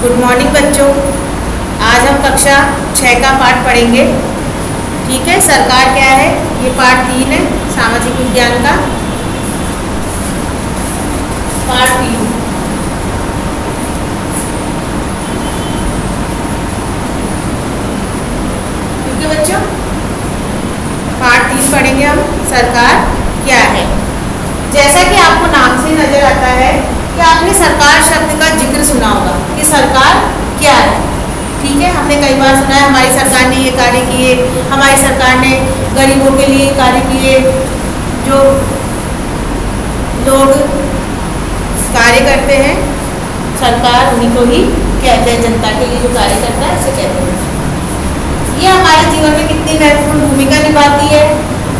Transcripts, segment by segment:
Good morning बच्चों। आज हम कक्षा 6 का पाठ पढ़ेंगे। ठीक है, सरकार क्या है, ये पाठ 3 है सामाजिक विज्ञान का पाठ 3। ठीक है बच्चों, पाठ 3 पढ़ेंगे हम, सरकार क्या है। जैसा कि आपको नाम से नजर आता है कि आपने सरकार शब्द का जिक्र सुना होगा कि सरकार क्या है। ठीक है, हमने कई बार सुना है हमारी सरकार ने ये कार्य किए, हमारी सरकार ने गरीबों के लिए कार्य किए। जो लोग कार्य करते हैं सरकार उन्हीं को ही कहते हैं, जनता के लिए जो कार्य करता है उसे कहते हैं। ये हमारे जीवन में कितनी महत्वपूर्ण भूमिका निभाती है,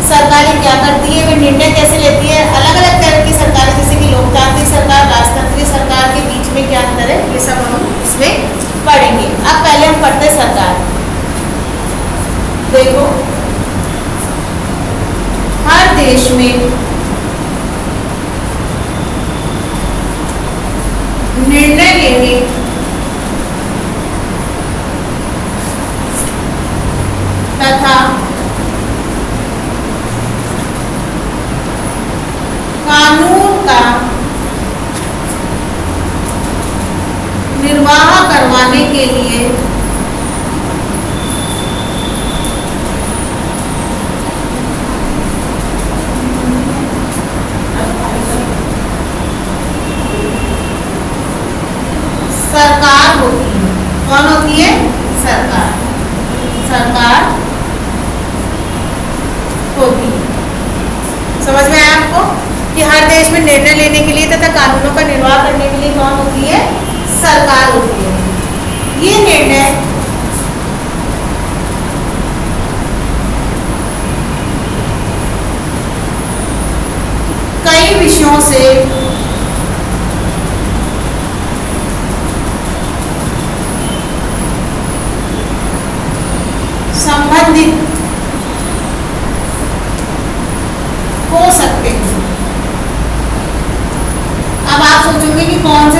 सरकारें क्या करती है, वे निर्णय कैसे लेती है। अलग अलग तरह की सरकारें, जैसे कि लोकतांत्रिक सरकार, राजतांत्रिक सरकार के बीच में क्या अंतर है, ये सब हम इसमें पढ़ेंगे। अब पहले हम पढ़ते हैं सरकार। देखो, हर देश में निर्णय लेने तथा कानून का निर्वाह करवाने के लिए सरकार होती है। कौन होती है? सरकार। सरकार होती है। समझ में आया आपको कि हर देश में निर्णय लेने के लिए तथा कानूनों का निर्वाह करने के लिए कौन होती है? सरकार होती है। ये निर्णय कई विषयों से संबंधित हो सकते हैं। अब आप सोचोगे कि कौन से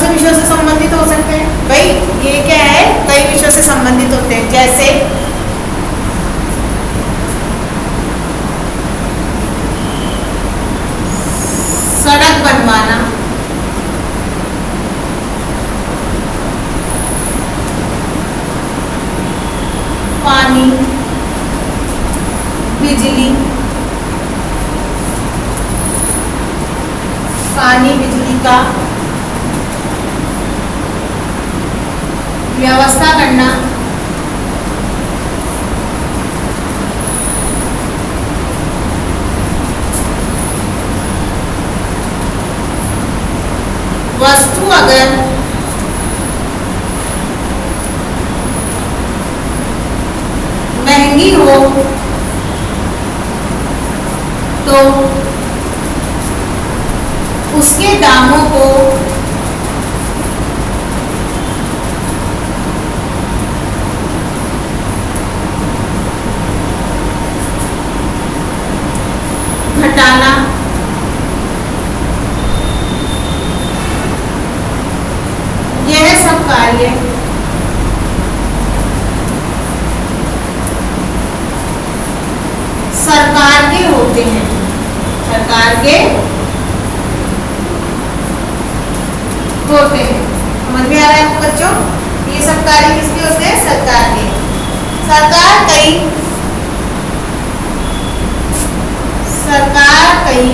विषयों से संबंधित हो सकते हैं। भाई ये क्या है, कई विषयों से संबंधित होते हैं। जैसे सड़क बनवाना, पानी, बिजली, पानी बिजली का व्यवस्था करना, वस्तु अगर महंगी हो तो उसके दामों को घटाना, यह सब कार्य सरकार के होते हैं। सरकार के होते हैं। समझ में आ रहा है आपको बच्चों? ये सब कार्य किसके होते हैं? सरकार के। सरकार कई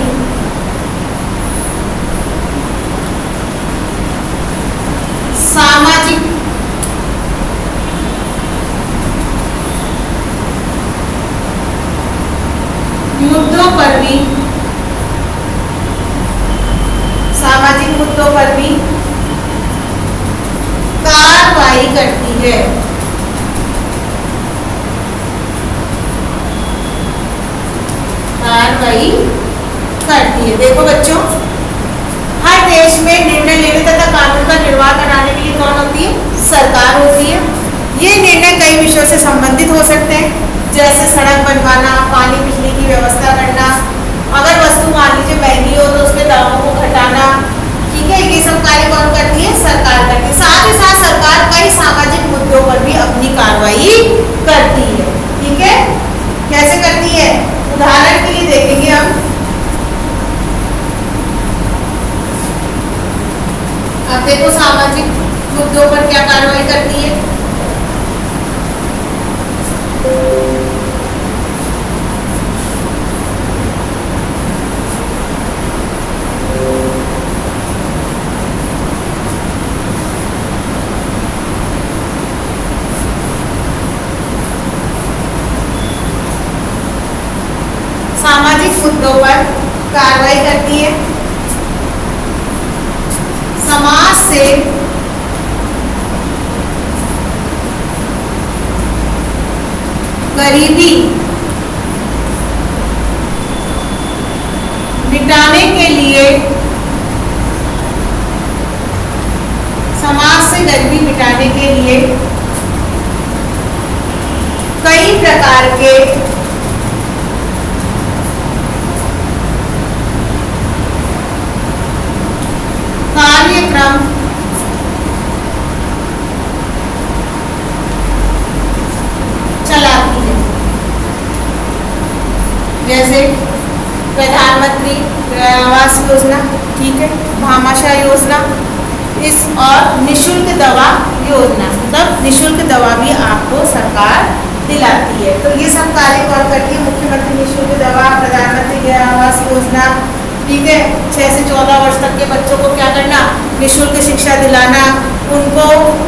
सामाजिक मुद्दों पर भी कार्रवाई करती है। कार्रवाई करती है। देखो बच्चों, हर देश में निर्णय लेने तथा कानून का निर्वाह कराने के लिए कौन होती है? सरकार होती है। ये निर्णय कई विषयों से संबंधित हो सकते हैं, जैसे सड़क बनवाना, पानी बिजली की व्यवस्था करना, अगर वस्तु मान लीजिए महंगी हो तो उसके दामों को घटाना। ठीक है, ये सब कार्य कौन करती है? सरकार करती है। साथ ही साथ अब देखो सामाजिक मुद्दों पर क्या कार्रवाई करती है। सामाजिक मुद्दों पर कार्रवाई करती है। समाज से गरीबी मिटाने के लिए, समाज से गरीबी मिटाने के लिए कई प्रकार के कार्यक्रम चलाती है। जैसे प्रधानमंत्री आवास योजना, ठीक है, भामाशाह योजना, इस और निशुल्क दवा योजना, मतलब निशुल्क दवा भी आपको सरकार दिलाती है। तो ये सब कार्य कौन करती है? मुख्यमंत्री निशुल्क दवा, प्रधानमंत्री आवास योजना, ठीक है, 6 से 14 वर्ष तक के बच्चों को क्या करना? निःशुल्क शिक्षा दिलाना, उनको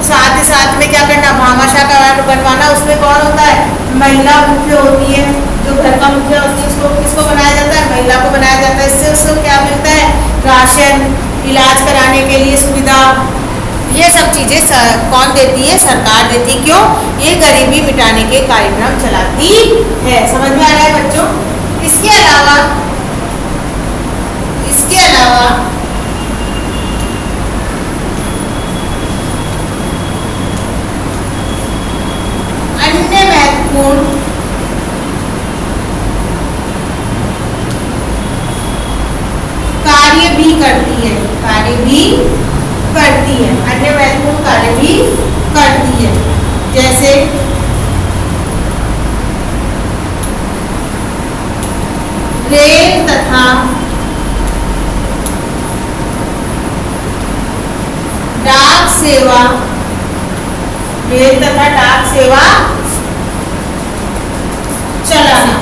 साथ ही साथ में क्या करना? भामाशाह कार्ड बनवाना। उसमें कौन होता है? महिला मुख्य होती है, जो घर का मुखिया होती है, उसको किसको बनाया जाता है? महिला को बनाया जाता है। इससे उसको क्या मिलता है? राशन, इलाज कराने के लिए सुविधा, ये सब चीज़ें कौन देती है? सरकार देती है। क्यों? ये गरीबी मिटाने के कार्यक्रम चलाती है। समझ में आ रहा है बच्चों? इसके अलावा अन्य महत्वपूर्ण कार्य भी करती है, अन्य महत्वपूर्ण कार्य भी करती है। जैसे रेल तथा डाक सेवा, रेल तथा डाक सेवा चलाना।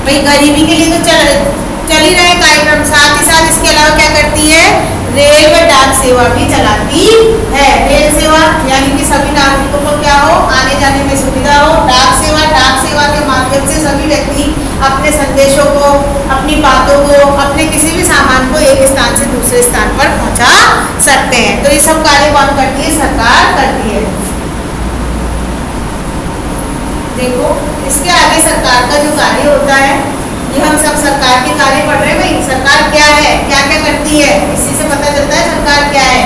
भाई गरीबी के लिए तो चल ही रहे कार्यक्रम, साथ ही साथ इसके अलावा क्या करती है? रेल व डाक सेवा भी चलाती है। रेल सेवा यानी कि सभी नागरिकों को क्या हो? आने जाने में सुविधा हो। डाक सेवा के माध्यम से सभी व्यक्ति अपने संदेशों को, अपनी बातों को, अपने किसी भी सामान को एक स्थान से दूसरे स्थान पर पहुंचा सकते हैं। तो ये सब कार्य कौन करती है? सरकार करती है। देखो इसके आगे सरकार का जो कार्य होता है, ये हम सब सरकार के कार्य पढ़ रहे हैं। भाई सरकार क्या है, क्या क्या करती है, इसी से पता चलता है सरकार क्या है।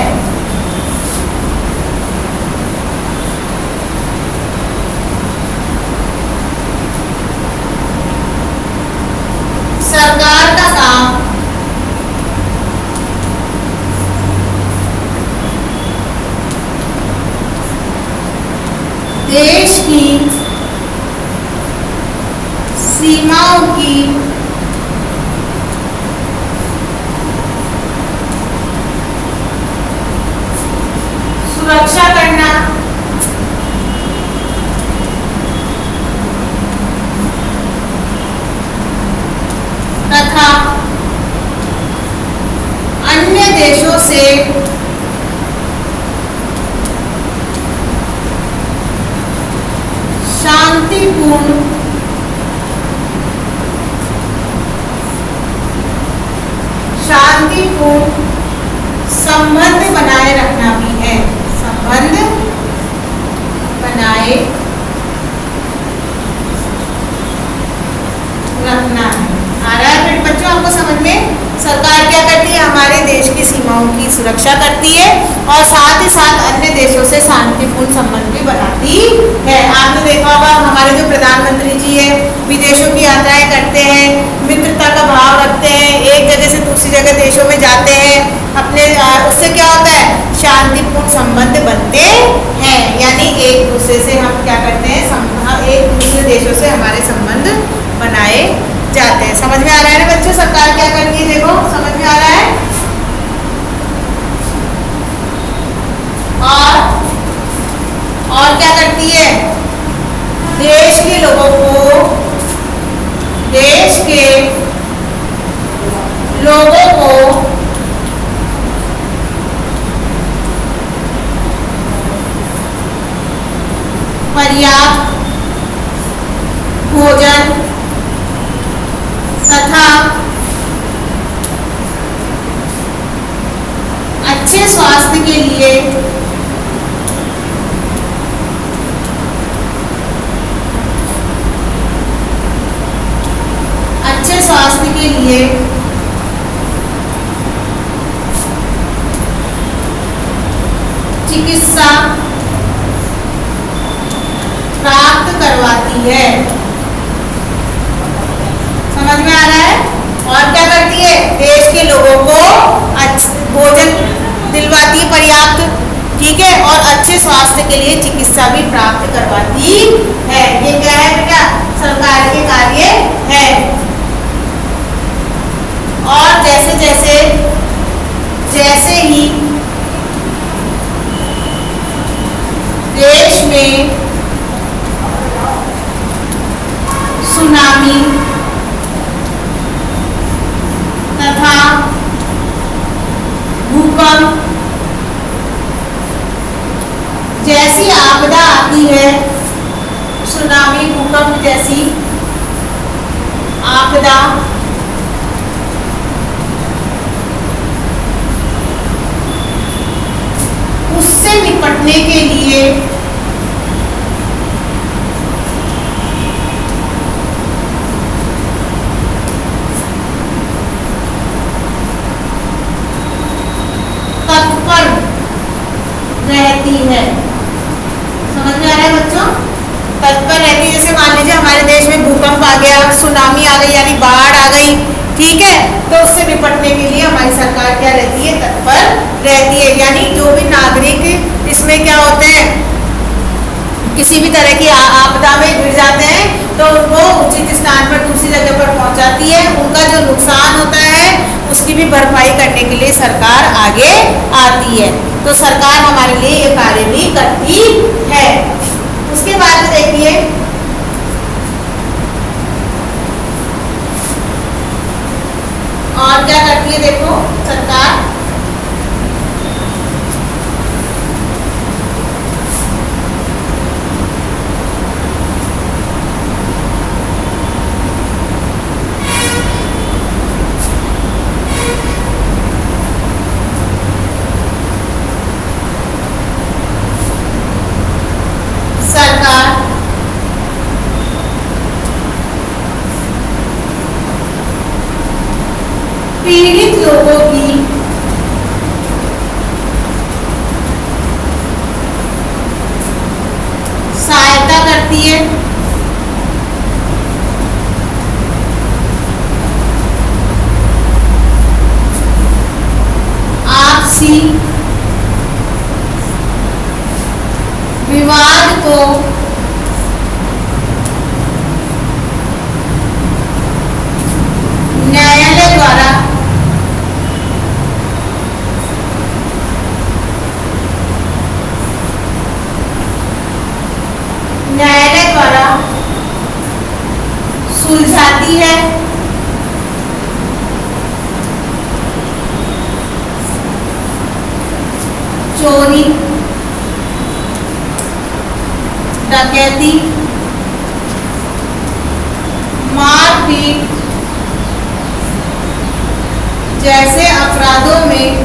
सरकार का काम देश की सीमाओं की सुरक्षा करना, तथा अन्य देशों से शांतिपूर्ण संबंध बनाए रखना भी है। संबंध बनाए रखना है। आ रहा है फिर बच्चों आपको समझ में? सरकार क्या करती है? हमारे देश की सीमाओं की सुरक्षा करती है और साथ ही साथ अन्य देशों से शांतिपूर्ण संबंध भी बनाती है। आपने देखा होगा हमारे जो प्रधानमंत्री जी है, विदेशों की यात्राएं करते हैं, मित्रता का भाव रखते हैं, एक जगह से दूसरी जगह देशों में जाते हैं, अपने उससे क्या होता है? शांतिपूर्ण संबंध बनते हैं। यानी एक दूसरे से हम क्या करते हैं? एक दूसरे देशों से हमारे संबंध बनाए जाते हैं। समझ में आ रहा है ना बच्चों? सरकार क्या करती है? देखो समझ में आ रहा है? लिए चिकित्सा प्राप्त करवाती है। समझ में आ रहा है? और क्या करती है? देश के लोगों को भोजन दिलवाती है पर्याप्त, ठीक है, और अच्छे स्वास्थ्य के लिए चिकित्सा भी प्राप्त करवाती है। ये क्या है बेटा? सरकार के कार्य है। और जैसे ही देश में सुनामी तथा भूकंप जैसी आपदा आती है, सुनामी भूकंप जैसी आपदा उससे निपटने के लिए तत्पर रहती है। समझ में आ रहा है बच्चों? तत्पर रहती है। जैसे मान लीजिए हमारे देश में भूकंप आ गया, सुनामी आ गई यानी बाढ़ आ गई, ठीक है, तो उससे निपटने के लिए हमारी सरकार क्या रहती है? तत्पर रहती है। यानी जो भी नागरिक इसमें क्या होते हैं, किसी भी तरह की आपदा में गिर जाते हैं तो उनको उचित स्थान पर दूसरी जगह पर पहुंचाती है। उनका जो नुकसान होता है उसकी भी भरपाई करने के लिए सरकार आगे आती है। तो सरकार हमारे लिए ये कार्य भी करती है। उसके बाद में देखिए और क्या करती है, देखो सरकार पीड़ित लोगों की सहायता करती है। आपसी विवाद को न्यायालय द्वारा सुलझाती है। चोरी, डकैती, मारपीट जैसे अपराधों में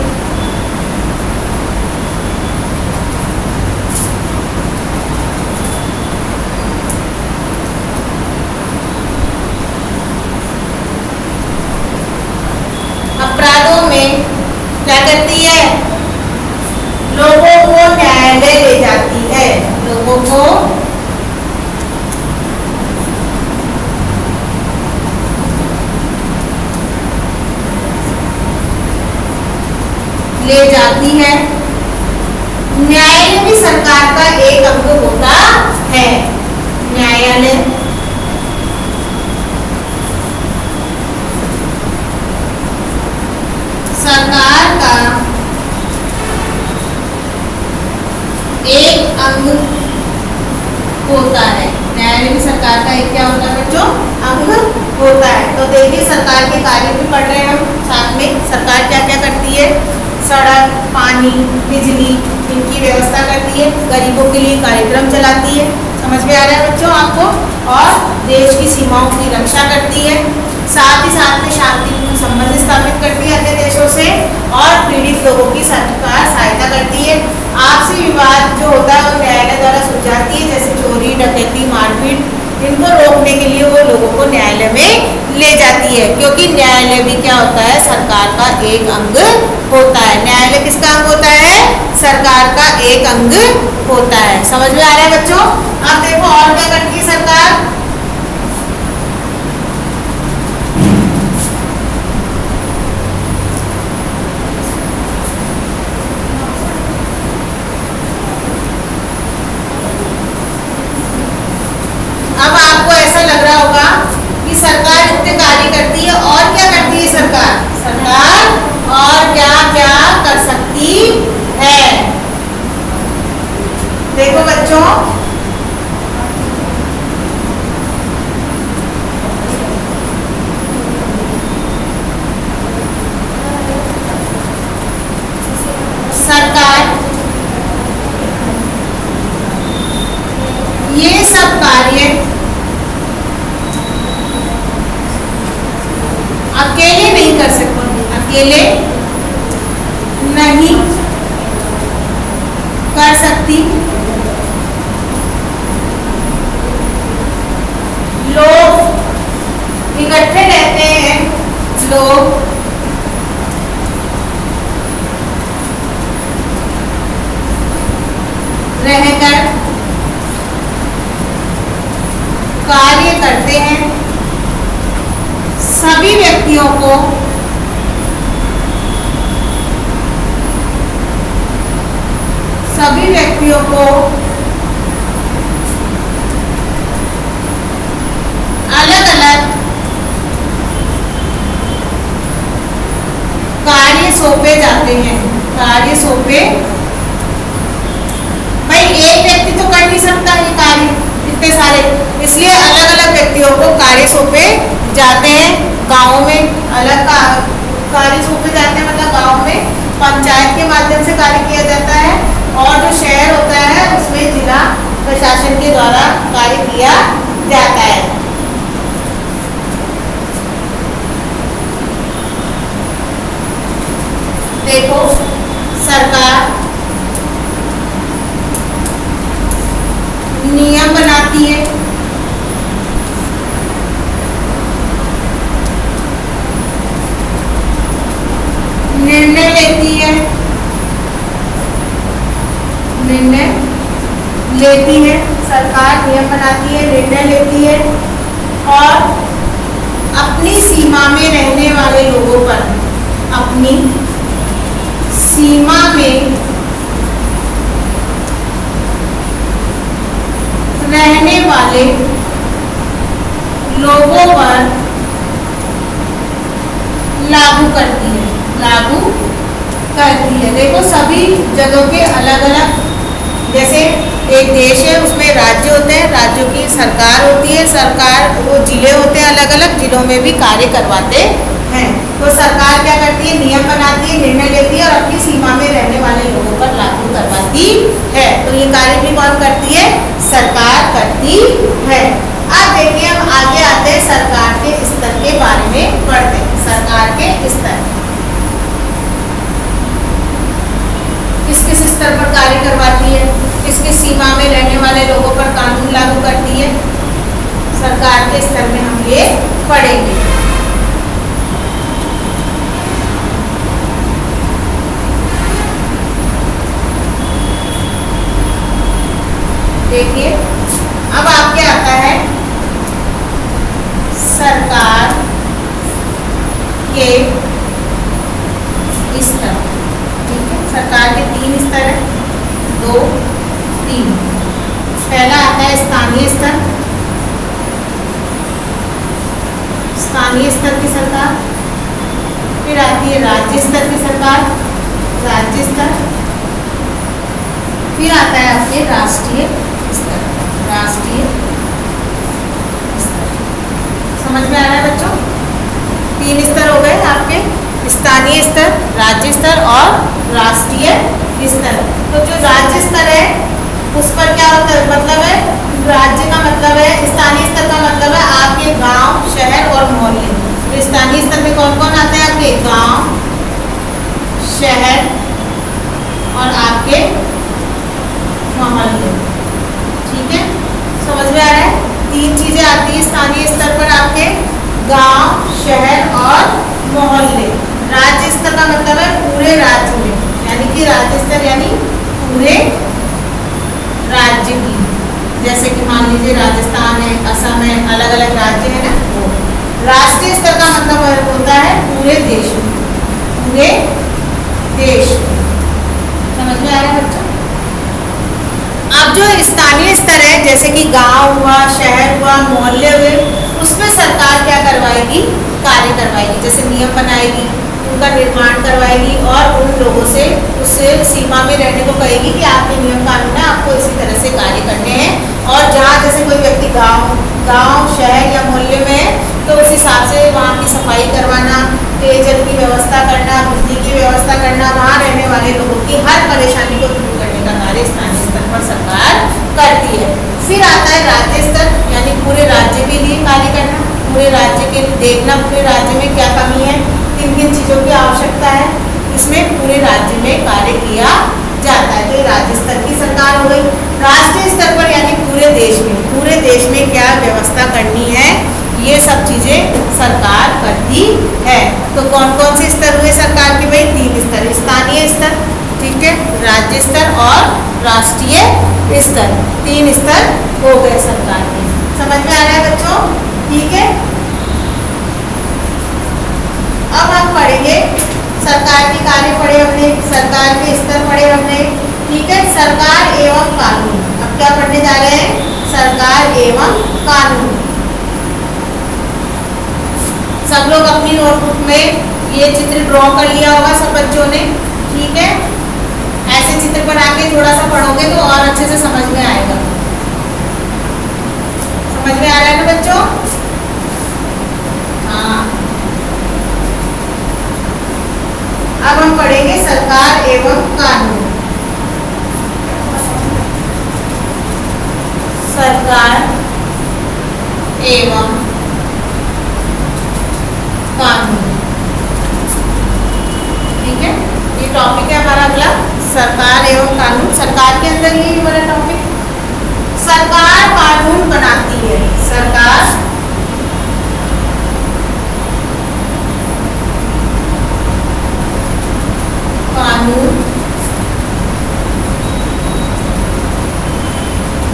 क्या करती है? लोगों को न्यायालय ले जाती है। लोगों को ले जाती है। न्यायालय भी सरकार का एक अंग होता है। न्यायालय सरकार का एक अंग होता है। न्यायालय भी सरकार का एक क्या होता है बच्चों? अंग होता है। तो देखिए सरकार के कार्य भी पढ़ रहे हैं हम साथ में। सरकार क्या क्या करती है? सड़क, पानी, बिजली इनकी व्यवस्था करती है। गरीबों के लिए कार्यक्रम चलाती है। समझ में आ रहा है बच्चों आपको? और देश की सीमाओं की रक्षा करती है। साथ ही साथ में शांतिपूर्ण संबंध स्थापित करती है अन्य देशों से और पीड़ित लोगों की सरकार सहायता करती है। आपसी विवाद जो होता है वो न्यायालय द्वारा सुलझाती है, जैसे चोरी, डकैती, मारपीट, इनको रोकने के लिए वो लोगों को न्यायालय में ले जाती रहती है, क्योंकि न्यायालय भी क्या होता है, सरकार का एक अंग होता है। न्यायालय किसका अंग होता है, सरकार का एक अंग होता है। समझ में आ रहा है बच्चों? अब देखो और क्या करती है सरकार। अब आपको ऐसा लग रहा होगा कि सरकार इतने कार्य करती है, और क्या करती है सरकार, सरकार और क्या क्या कर सकती है। देखो बच्चों, सरकार ये सब कार्य अकेले नहीं कर सकती, अकेले नहीं कर सकती। लोग इकट्ठे रहते हैं, लोग रहकर कार्य करते हैं। सभी व्यक्तियों को अलग अलग कार्य सौंपे जाते हैं। कार्य सौंपे, भाई एक व्यक्ति तो कर नहीं सकता ये कार्य इतने सारे, इसलिए अलग अलग व्यक्तियों को कार्य सौंपे जाते हैं। गाँव में अलग कार्य सौंपे जाते हैं, मतलब गाँव में पंचायत के माध्यम से कार्य किया जाता है, और जो शहर होता है उसमें जिला प्रशासन के द्वारा कार्य किया जाता है। देखो सरकार नियम बनाती है, निर्णय लेती है, सरकार नियम बनाती है, निर्णय लेती है, और अपनी सीमा में रहने वाले लोगों पर, अपनी सीमा में रहने वाले लोगों पर लागू करती है, देखो सभी जगहों के अलग अलग, जैसे एक देश है उसमें राज्य होते हैं, राज्यों की सरकार होती है, सरकार वो जिले होते हैं, अलग अलग जिलों में भी कार्य करवाते हैं। तो सरकार क्या करती है, नियम बनाती है, निर्णय लेती है, और अपनी सीमा में रहने वाले लोगों पर लागू करवाती है। तो ये कार्य भी कौन करती है, सरकार करती है। अब देखिए हम आगे आते हैं, सरकार के स्तर के बारे में पढ़ते हैं। सरकार के स्तर किस किस स्तर पर कार्य करवाती है, किस किस सीमा में रहने वाले लोगों पर कानून लागू करती है, सरकार के स्तर में हम ये पढ़ेंगे। देखिए अब आपके आता है सरकार के स्तर। ठीक है, सरकार के 3 स्तर है, 2, 3। पहला आता है स्थानीय स्तर, स्थानीय स्तर की सरकार। फिर आती है राज्य स्तर की सरकार, राज्य स्तर। फिर आता है आपके राष्ट्रीय स्तर, राष्ट्रीय स्तर। समझ में आ रहा है बच्चों? 3 स्तर हो गए आपके, स्थानीय स्तर, राज्य स्तर और राष्ट्रीय स्तर। तो जो राज्य स्तर है उस पर क्या होता है, मतलब है राज्य का मतलब है, स्थानीय स्तर का मतलब है आपके गांव, शहर और मोहल्ले। तो स्थानीय स्तर में कौन कौन आता है, आपके गांव, शहर और आपके मोहल्ले। ठीक है, समझ में आ रहा है? 3 चीजें आती है स्थानीय स्तर पर आपके, गांव, शहर और मोहल्ले। राज्य स्तर का मतलब है पूरे राज्य में, यानी कि राज्य स्तर यानी पूरे राज्य की, जैसे कि मान लीजिए राजस्थान है, असम है, अलग अलग राज्य है ना वो। राष्ट्रीय स्तर का मतलब होता है पूरे देश में, पूरे देश में। समझ में आ रहा है बच्चों? अब जो स्थानीय स्तर है, जैसे कि गांव हुआ, शहर हुआ, मोहल्ले हुए, उसमें सरकार क्या करवाएगी? कार्य करवाएगी, जैसे नियम बनाएगी, उनका निर्माण करवाएगी और उन लोगों से उस सीमा में रहने को कहेगी कि आपके नियम कानून है, आपको इसी तरह से कार्य करने हैं। और जहाँ जैसे कोई व्यक्ति गांव, शहर या मोहल्ले में है तो उस हिसाब से वहाँ की सफाई करवाना, पेयजल की व्यवस्था करना, बिजली की व्यवस्था करना, वहाँ रहने वाले लोगों की हर परेशानी को दूर करने का कार्य स्थानीय स्तर पर सरकार करती है। फिर आता है राज्य स्तर, यानी पूरे राज्य के लिए कार्य करना, पूरे राज्य के लिए देखना पूरे राज्य में क्या कमी है, किन किन चीज़ों की आवश्यकता है, इसमें पूरे राज्य में कार्य किया जाता है। तो ये राज्य स्तर की सरकार हो गई। राष्ट्रीय स्तर पर यानी पूरे देश में क्या व्यवस्था करनी है, ये सब चीज़ें सरकार करती है। तो कौन कौन से स्तर हुए सरकार के? भाई 3 स्तर, स्थानीय स्तर, ठीक है, राज्य स्तर और राष्ट्रीय स्तर, 3 स्तर हो गए सरकार के। समझ में आ रहा है बच्चों? ठीक है। अब हम पढ़ेंगे सरकार के कार्य पढ़े हमने, सरकार के स्तर पढ़े हमने, ठीक है। सरकार एवं कानून, अब क्या पढ़ने जा रहे हैं? सरकार एवं कानून। सब लोग अपनी नोटबुक में ये चित्र ड्रॉ कर लिया होगा सब बच्चों ने, ठीक है। ऐसे चित्र बना के थोड़ा सा पढ़ोगे तो और अच्छे से समझ में आएगा। समझ में आ रहा है ना बच्चों? हाँ। अब हम पढ़ेंगे सरकार एवं कानून। सरकार एवं कानून, ठीक है। ये टॉपिक है हमारा अगला, सरकार एवं कानून। सरकार के अंदर ही हमारा टॉपिक, सरकार कानून बनाती है। सरकार कानून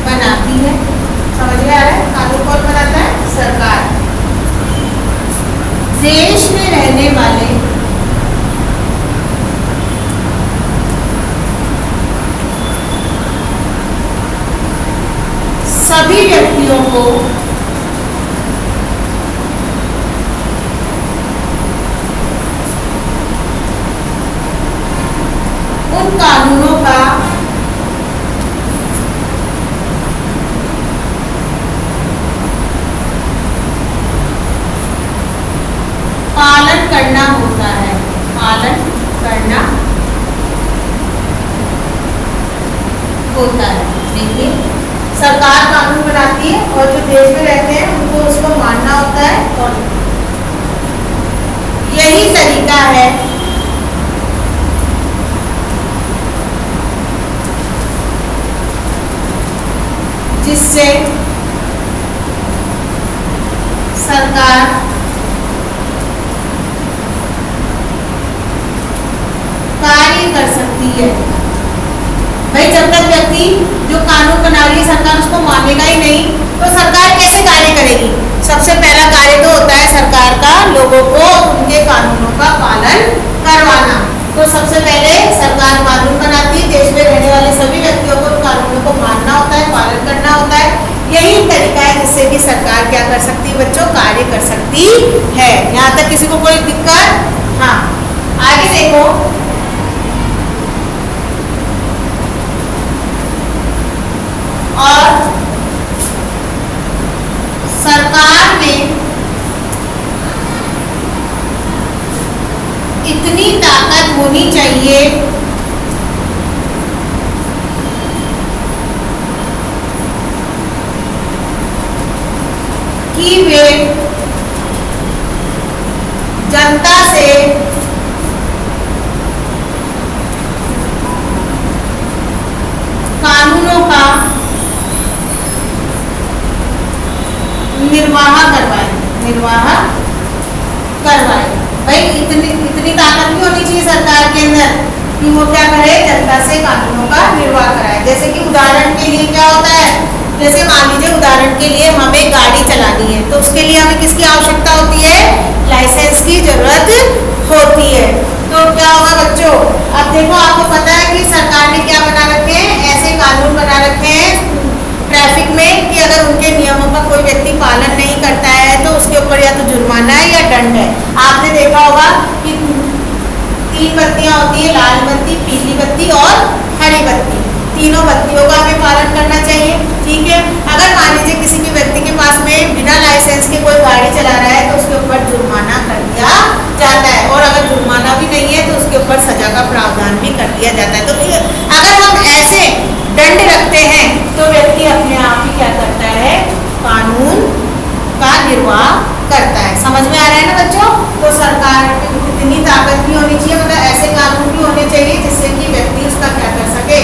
बनाती है। समझ में आ रहा है? कानून कौन बनाता है? सरकार। देश में रहने वाले सभी व्यक्तियों को उन कानूनों का पालन करना होता है, पालन करना होता है। देखिए, सरकार कानून बनाती है और जो देश में रहते हैं उनको उसको मानना होता है, और यही तरीका है जिससे सरकार कार्य कर सकती है। भाई जब तक व्यक्ति जो कानून बना रही है सरकार उसको मानेगा ही नहीं तो सरकार कैसे कार्य करेगी? सबसे पहला कार्य तो होता है सरकार का लोगों को उनके कानूनों का पालन करवाना। तो सबसे पहले सरकार कानून बनाती है, देश में रहने वाले सभी व्यक्तियों को कानूनों को मानना होता है, पालन करना होता है। यही तरीका है जिससे कि सरकार क्या कर सकती है बच्चों? कार्य कर सकती है। यहाँ तक किसी को कोई दिक्कत? हाँ, आगे देखो। और सरकार में इतनी ताकत होनी चाहिए कि वे जनता से कानूनों का निर्वाह करवाएं, निर्वाह करवाए। भाई इतनी इतनी ताकत भी होनी चाहिए सरकार के अंदर कि वो क्या करे, जनता से कानूनों का निर्वाह कराए। जैसे कि उदाहरण के लिए क्या होता है, जैसे मान लीजिए उदाहरण के लिए हमें गाड़ी चलानी है तो उसके लिए हमें किसकी आवश्यकता होती है, लाइसेंस की जरूरत होती है। तो क्या होगा बच्चों, अब देखो आपको पता है कि सरकार ने क्या बना रखे हैं, ऐसे कानून बना रखे हैं ट्रैफिक में कि अगर उनके नियमों का कोई व्यक्ति पालन नहीं करता है तो उसके ऊपर या तो जुर्माना है या दंड है। आपने देखा होगा कि 3 बत्तियां होती है, लाल बत्ती, पीली बत्ती और हरी बत्ती। तीनों बत्तियों का हमें पालन करना चाहिए, ठीक है। अगर मान लीजिए किसी के व्यक्ति के पास में बिना लाइसेंस के कोई गाड़ी चला रहा है तो उसके ऊपर जुर्माना कर दिया जाता है, और अगर जुर्माना भी नहीं है तो उसके ऊपर सजा का प्रावधान भी कर दिया जाता है। तो अगर हम ऐसे दंड रखते हैं तो व्यक्ति अपने आप ही क्या करता है, कानून का निर्वाह करता है। समझ में आ रहा है ना बच्चों। तो सरकार की इतनी ताकत भी होनी चाहिए, मतलब ऐसे कानून भी होने चाहिए जिससे कि व्यक्ति उसका क्या कर सके,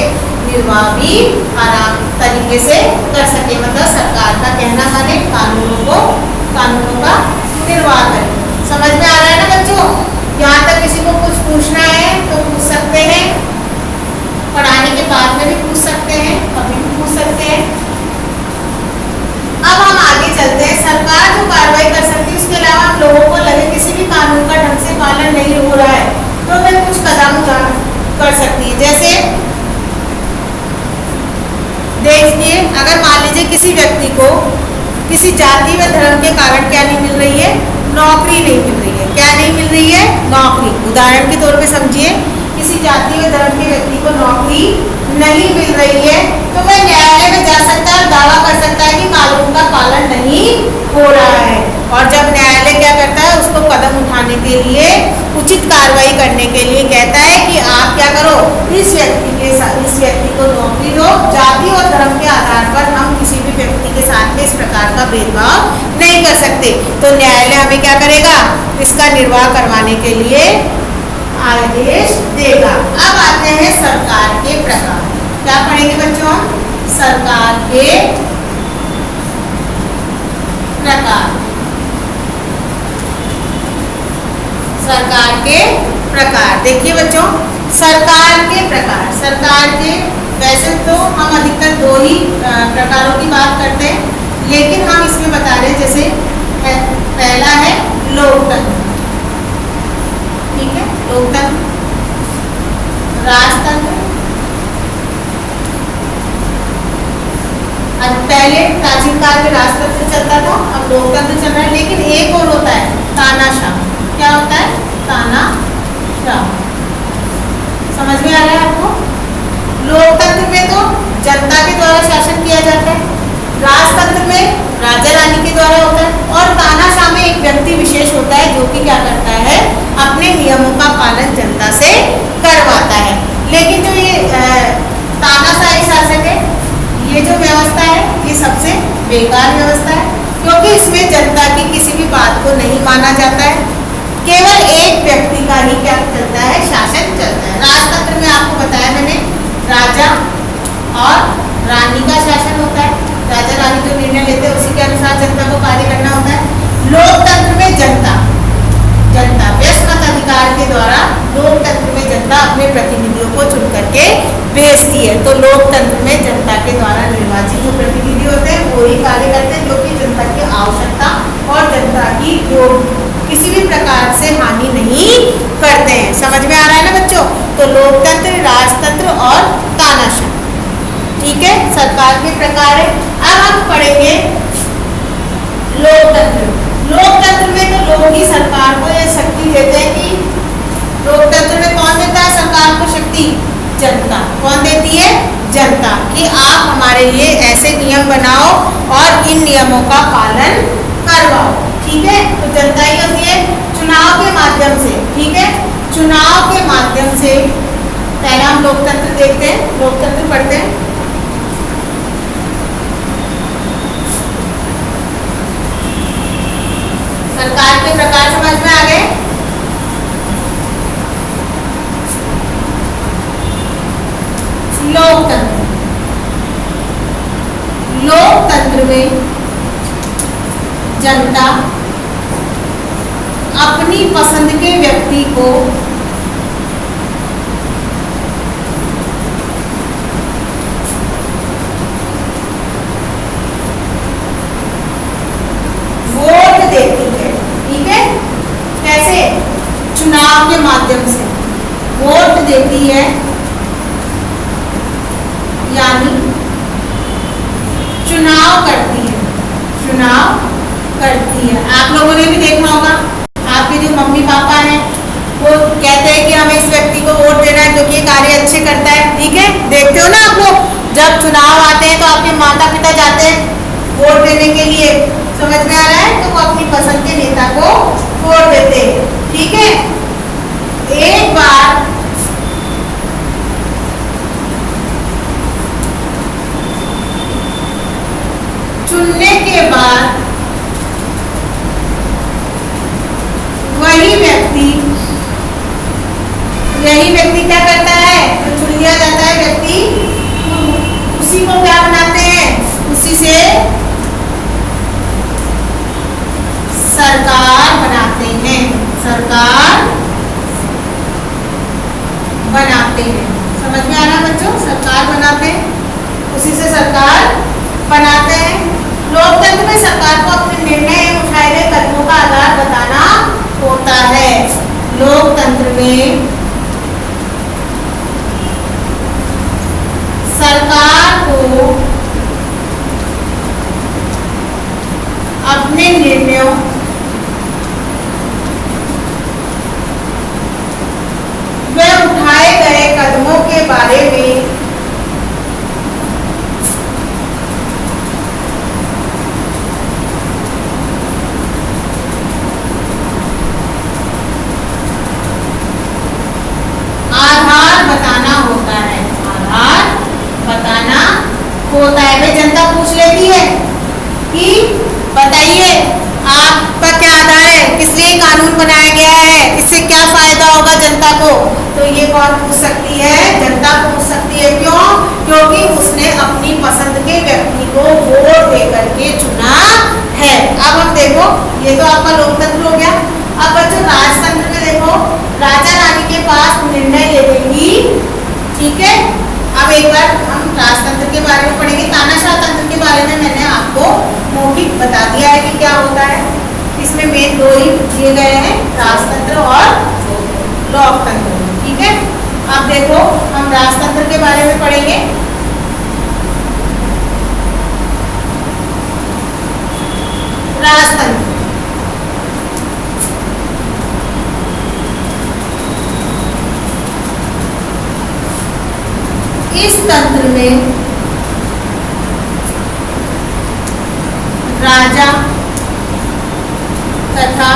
निर्वाह भी आराम तरीके से कर सके। मतलब सरकार का कहना माने, कानूनों का निर्वाह करें। समझ में आ रहा है ना बच्चों। यहाँ तक किसी को कुछ पूछना है तो पूछ सकते हैं, पढ़ाने के बाद में भी पूछ सकते हैं, कभी भी पूछ सकते हैं। अब हम आगे चलते हैं। सरकार जो कार्रवाई कर सकती है उसके अलावा लोगों को लगे किसी भी कानून का ढंग से पालन नहीं हो रहा है तो वह कुछ कदम कर सकती है। जैसे देखिए, अगर मान लीजिए किसी व्यक्ति को किसी जाति व धर्म के कारण क्या नहीं मिल रही है, नौकरी नहीं मिल रही है। क्या नहीं मिल रही है, नौकरी। उदाहरण के तौर पे समझिए, किसी जाति व धर्म के व्यक्ति को नौकरी नहीं मिल रही है तो वह न्यायालय में जा सकता है और दावा कर सकता है कि कानून का पालन नहीं हो रहा है। और जब न्यायालय क्या करता है, उसको कदम उठाने के लिए, उचित कार्रवाई करने के लिए कहता है कि आप क्या करो, इस व्यक्ति को नौकरी दो। जाति और धर्म के आधार पर हम किसी भी व्यक्ति के साथ में इस प्रकार का भेदभाव नहीं कर सकते। तो न्यायालय हमें क्या करेगा, इसका निर्वाह करवाने के लिए आदेश देगा। अब आते हैं सरकार के प्रकार। क्या पढ़ेंगे बच्चों, सरकार के प्रकार। सरकार के प्रकार देखिए बच्चों, सरकार के प्रकार। सरकार के वैसे तो हम अधिकतर 2 ही प्रकारों की बात करते हैं, लेकिन हम इसमें बता रहे हैं। जैसे पहला है लोकतंत्र, ठीक है, लोकतंत्र, राजतंत्र। पहले प्राचीन काल में राजतंत्र चलता था, अब लोकतंत्र चल रहा है। लेकिन एक और होता है तानाशाह। क्या होता है, तानाशाह। समझ में आ रहा है आपको। लोकतंत्र में तो जनता के द्वारा शासन किया जाता है, राजतंत्र में राजा रानी के द्वारा होता है, और तानाशाह में एक व्यक्ति विशेष होता है जो कि क्या करता है, अपने नियमों का पालन जनता से करवाता है। लेकिन जो ये तानाशाही शासक है, ये जो व्यवस्था है ये सबसे बेकार व्यवस्था है, क्योंकि इसमें जनता की किसी भी बात को नहीं माना जाता है। केवल एक व्यक्ति का ही क्या चलता है, शासन चलता है। राजतंत्र में आपको बताया मैंने, राजा और रानी का शासन होता है। राजा रानी जो निर्णय लेते हैं उसी के अनुसार जनता को कार्य करना होता है। लोकतंत्र में जनता व्यस्त मताधिकार के द्वारा लोकतंत्र में जनता अपने प्रतिनिधियों को चुन करके भेजती है। तो लोकतंत्र में जनता के द्वारा निर्वाचित जो प्रतिनिधि होते हैं वो ही कार्य करते हैं, जो कि जनता की आवश्यकता और जनता की जो किसी भी प्रकार से हानि नहीं करते हैं। समझ में आ रहा है ना बच्चों। तो लोकतंत्र, राजतंत्र और तानाशाह, ठीक है, सरकार के प्रकार है। अब हम पढ़ेंगे लोकतंत्र। लोकतंत्र में तो लोग ही सरकार को यह शक्ति देते हैं कि लोकतंत्र में कौन देता है सरकार को शक्ति, जनता। कौन देती है, जनता, कि आप हमारे लिए ऐसे नियम बनाओ और इन नियमों का पालन करवाओ, ठीक है। तो जनता ही होती है चुनाव के माध्यम से, ठीक है, चुनाव के माध्यम से। पहला हम लोकतंत्र देखते हैं, लोकतंत्र पढ़ते हैं। सरकार के प्रकार समझ में आ गए। लोकतंत्र, लोकतंत्र में जनता अपनी पसंद के व्यक्ति को वोट देती है। ठीक है, कैसे? चुनाव के माध्यम से वोट देती है, यानी चुनाव करती है, चुनाव करती है। आप लोगों ने भी देखा होगा, आपके जो मम्मी पापा हैं वो कहते हैं कि हमें इस व्यक्ति को वोट देना है क्योंकि ये कार्य अच्छे करता है। ठीक है, देखते हो ना आप लोग, जब चुनाव आते हैं तो आपके माता पिता जाते हैं वोट देने के लिए। समझ में आ रहा है? तो वो अपनी पसंद के नेता को वोट देते हैं। ठीक है, एक बार चुनने के बाद यही व्यक्ति क्या करता है? तो चुन लिया जाता है व्यक्ति, उसी को क्या बनाते हैं? उसी से सरकार बनाते हैं, सरकार बनाते हैं। समझ में आ रहा है बच्चों? सरकार बनाते हैं, उसी से सरकार बनाते हैं। लोकतंत्र में सरकार को अपने निर्णय उठाए गए कदमों का आधार बताना होता है। लोकतंत्र में सरकार को अपने निर्णयों व उठाए गए कदमों के बारे में आधार बताना होता है, आधार बताना होता है। भाई जनता पूछ लेती है कि बताइए आपका क्या आधार है, किस लिए कानून बनाया गया है, इससे क्या फायदा होगा जनता को, तो ये कौन पूछ सकती है? जनता पूछ सकती है। क्यों? क्योंकि उसने अपनी पसंद के व्यक्ति को वोट दे करके चुना है। अब हम देखो, ये तो आपका लोकतंत्र हो गया। अब बच्चों राजतंत्र में देखो, राजा रानी के पास निर्णय ले लेंगी। ठीक है, अब एक बार हम राजतंत्र के बारे में पढ़ेंगे। तानाशाह तंत्र के बारे में मैंने आपको मौखिक बता दिया है कि क्या होता है। इसमें मेन दो ही दिए गए हैं, राजतंत्र और लोकतंत्र। ठीक है, अब देखो हम राजतंत्र के बारे में पढ़ेंगे। राजतंत्र इस तंत्र में राजा तथा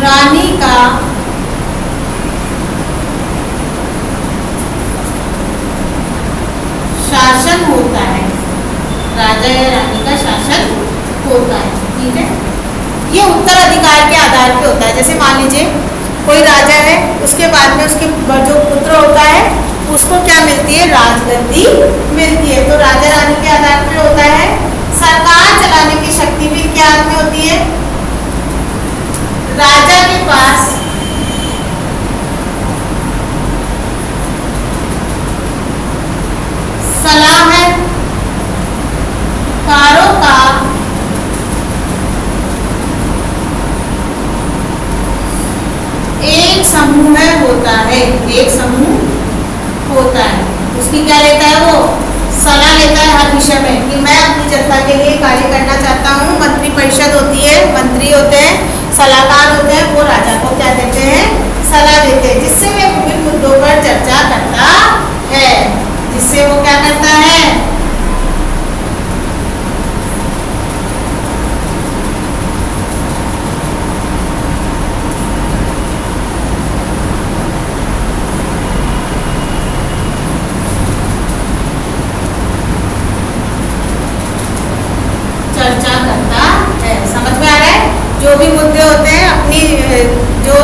रानी का शासन होता है, राजा या रानी का शासन होता है। ठीक है, ये उत्तराधिकार के आधार पे होता है। जैसे मान लीजिए कोई राजा है, उसके बाद में उसके जो पुत्र होता है उसको क्या मिलती है? राजगद्दी मिलती है। तो राजा रानी के आधार पर होता है। सरकार चलाने की शक्ति भी क्या में होती है? राजा के पास सलाहकारों का एक समूह होता है, एक समूह होता है। उसकी क्या लेता है? वो सलाह लेता है हर विषय में कि मैं अपनी जनता के लिए कार्य करना चाहता हूँ। मंत्री परिषद होती है, मंत्री होते हैं, सलाहकार होते हैं, वो राजा को क्या देते हैं? सलाह देते हैं, जिससे वे विभिन्न मुद्दों पर चर्चा करता है, जिससे वो क्या करता है? चर्चा करता है। समझ में आ रहा है? जो भी मुद्दे होते हैं अपनी जो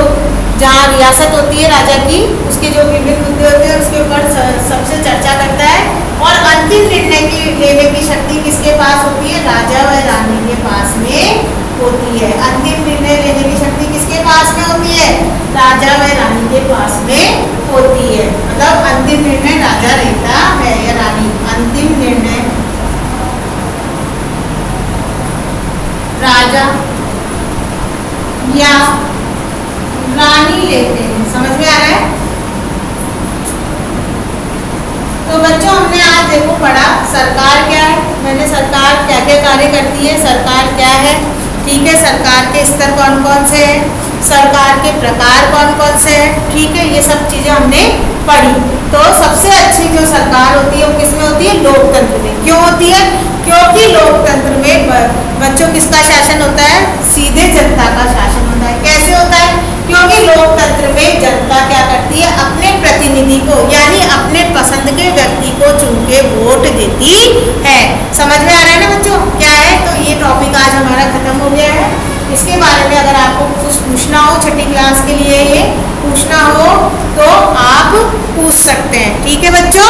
जहाँ रियासत होती है राजा की, उसके जो विभिन्न मुद्दे होते हैं उसके ऊपर सबसे चर्चा करता है। और अंतिम निर्णय की लेने की शक्ति किसके पास होती है? राजा व रानी के पास में होती है। अंतिम निर्णय लेने की शक्ति किसके पास में होती है? राजा व रानी के पास में होती है। मतलब अंतिम निर्णय राजा लेता है या रानी। अंतिम निर्णय राजा या रानी लेते हैं। समझ में आ रहा है? तो बच्चों हमने आज देखो पढ़ा सरकार क्या है, मैंने सरकार क्या क्या कार्य करती है, सरकार क्या है, ठीक है, सरकार के स्तर कौन कौन से हैं, सरकार के प्रकार कौन कौन से हैं, ठीक है, ये सब चीज़ें हमने पढ़ी। तो सबसे अच्छी जो सरकार होती है वो किसमें होती है? लोकतंत्र में। क्यों होती है? क्योंकि लोकतंत्र में बच्चों किसका शासन होता है? सीधे जनता का शासन होता है। कैसे होता है? क्योंकि लोकतंत्र में जनता क्या करती है? अपने प्रतिनिधि को यानी अपने पसंद के व्यक्ति को चुन के वोट देती है। समझ में आ रहा है ना बच्चों क्या है? तो ये टॉपिक आज हमारा खत्म हो गया है। इसके बारे में अगर आपको कुछ पूछना हो, छठी क्लास के लिए ये पूछना हो तो आप पूछ सकते हैं। ठीक है बच्चों।